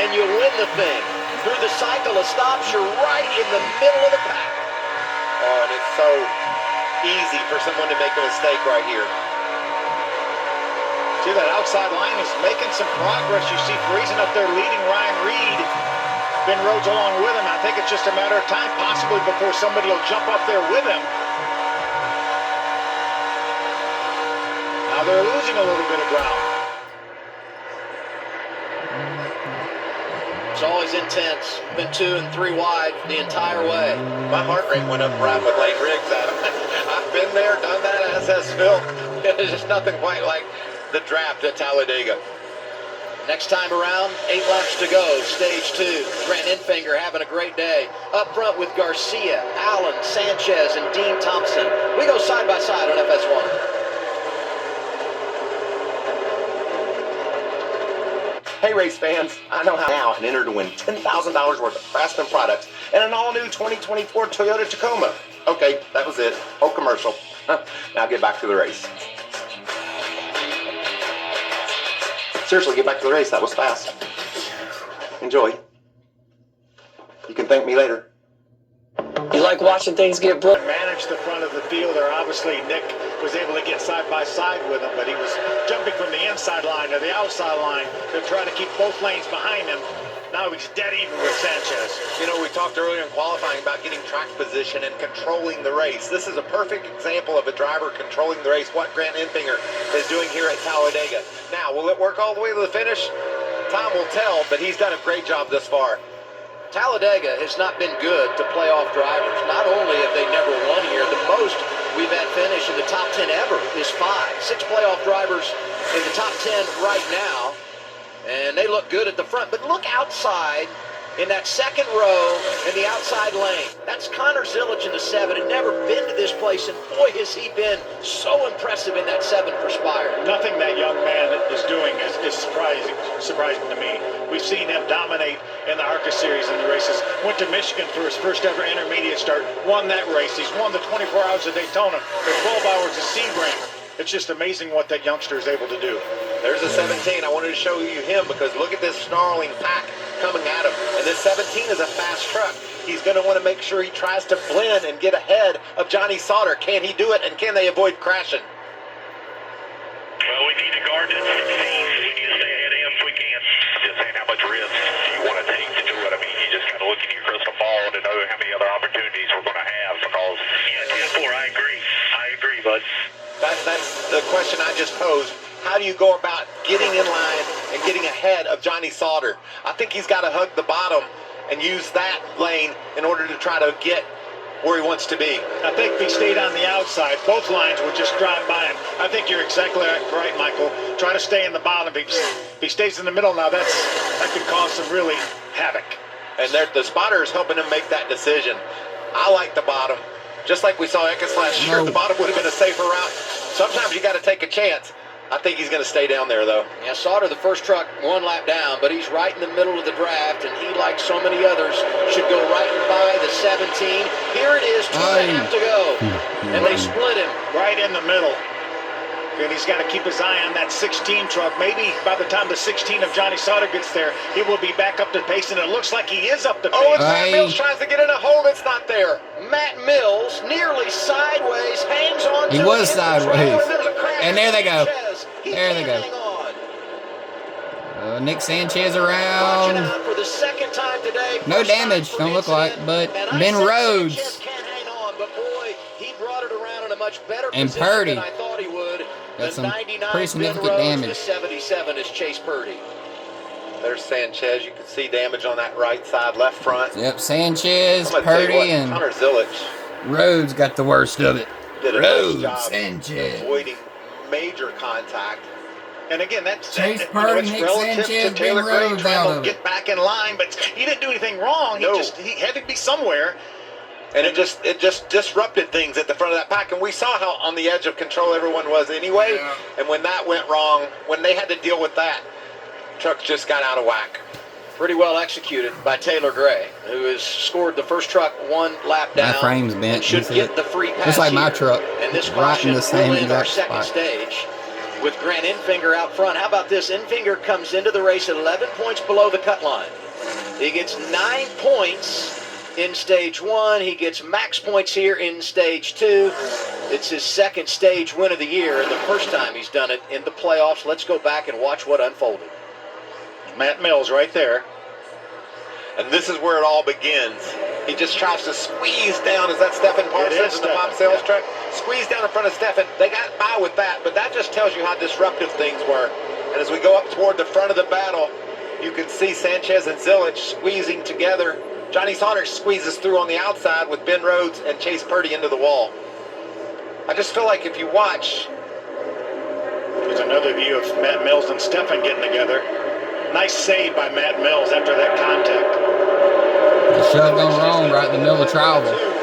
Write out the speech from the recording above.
and you win the thing. Through the cycle of stops, you're right in the middle of the pack. Oh, and it's so easy for someone to make a mistake right here. See, that outside line is making some progress. You see Friesen up there leading Ryan Reed. Ben Rhodes along with him. I think it's just a matter of time, possibly before somebody will jump up there with him. Now they're losing a little bit of ground. It's always intense. Been 2 and 3 wide the entire way. My heart rate went up right with Lane Riggs, Adam. I've been there, done that, as has Phil. It's just nothing quite like the draft at Talladega. Next time around, 8 laps to go, stage 2. Grant Enfinger having a great day. Up front with Garcia, Allen, Sanchez, and Dean Thompson. We go side by side on FS1. Hey race fans, I know how now and enter to win $10,000 worth of Craftsman products and an all-new 2024 Toyota Tacoma. Okay, that was it. Whole commercial. Now get back to the race. Seriously, get back to the race. That was fast. Enjoy. You can thank me later. You like watching things get broke? Managed the front of the field there. Obviously, Nick was able to get side by side with him, but he was jumping from the inside line to the outside line to try to keep both lanes behind him. Now he's dead even with Sanchez. You know, we talked earlier in qualifying about getting track position and controlling the race. This is a perfect example of a driver controlling the race, what Grant Enfinger is doing here at Talladega. Now, will it work all the way to the finish? Time will tell, but he's done a great job thus far. Talladega has not been good to playoff drivers. Not only have they never won here, the most we've had finish in the top 10 ever is 5. 6 playoff drivers in the top 10 right now, and they look good at the front. But look outside in that second row in the outside lane. That's Connor Zilic in the 7. Had never been to this place, and boy, has he been so impressive in that 7 for Spire. Nothing that young man is doing is surprising to me. We've seen him dominate in the ARCA Series in the races. Went to Michigan for his first ever intermediate start. Won that race. He's won the 24 Hours of Daytona, the 12 Hours of Sebring. It's just amazing what that youngster is able to do. There's a 17. I wanted to show you him because look at this snarling pack coming at him. And this 17 is a fast truck. He's going to want to make sure he tries to blend and get ahead of Johnny Sauter. Can he do it, and can they avoid crashing? Well, we need to guard that 16. We need to stay ahead of him if we can. Just saying, how much risk do you want to take to do it? I mean, you just got to look at your crystal ball to know how many other opportunities we're going to have because, yeah, 10-4, I agree, bud. That's the question I just posed. How do you go about getting in line and getting ahead of Johnny Sauter? I think he's got to hug the bottom and use that lane in order to try to get where he wants to be. I think if he stayed on the outside, both lines would just drive by him. I think you're exactly right, Michael. Try to stay in the bottom. If he stays in the middle now, that could cause some really havoc. And the spotter is helping him make that decision. I like the bottom. Just like we saw Eckes last year, the bottom would have been a safer route. Sometimes you got to take a chance. I think he's going to stay down there, though. Yeah, Sauter, the first truck, 1 lap down, but he's right in the middle of the draft, and he, like so many others, should go right by the 17. Here it is, 2.5 to go, and they split him. Right in the middle. And he's got to keep his eye on that 16 truck. Maybe by the time the 16 of Johnny Sauter gets there, he will be back up to pace, and it looks like he is up to pace. Oh, and Matt Mills tries to get in a hole that's not there. Matt Mills, nearly sideways, hangs on to He was it in the sideways. trail, And there they go. There they can't go. hang on. Nick Sanchez Watching around. out for the second time today. No First time damage, for don't look like, incident. but And I Ben said Rhodes. Sanchez can't hang on, but boy, he brought it around in a much better And position Purdy. than I thought he would. Got The some 99 pretty Ben significant Rhodes, damage. The 77 is Chase Purdy. There's Sanchez. You can see damage on that right side, left front. Yep, Sanchez, I'm gonna tell you Purdy, what, and Connor Zilic Rhodes got the worst of it. did a nice Rhodes, job Sanchez. avoiding major contact. And again, that's Chase it's Purdy, Nick relative Sanchez, to Taylor Ben Gray Rhodes trying out to of get it. back in line, but he didn't do anything wrong. No. He had to be somewhere. And it just disrupted things at the front of that pack. And we saw how on the edge of control everyone was anyway. Yeah. And when that went wrong, when they had to deal with that, trucks just got out of whack. Pretty well executed by Taylor Gray, who has scored the first truck 1 lap down. My frame's bent. And should That's get it. the free pass Just like my here. truck. And this Right in caution the same will end our exact second spot. stage. with Grant Enfinger out front. How about this? Enfinger comes into the race 11 points below the cut line. He gets 9 points in stage 1. He gets max points here in stage 2. It's his second stage win of the year, and the first time he's done it in the playoffs. Let's go back and watch what unfolded. Matt Mills right there. And this is where it all begins. He just tries to squeeze down. Is that Stephen Parsons in the Pop Sales truck? Squeeze down in front of Stephen. They got by with that, but that just tells you how disruptive things were. And as we go up toward the front of the battle, you can see Sanchez and Zilich squeezing together. Johnny Saunders squeezes through on the outside with Ben Rhodes and Chase Purdy into the wall. I just feel like if you watch... There's another view of Matt Mills and Stephen getting together. Nice save by Matt Mills after that contact. The shove gone wrong right in the middle of travel.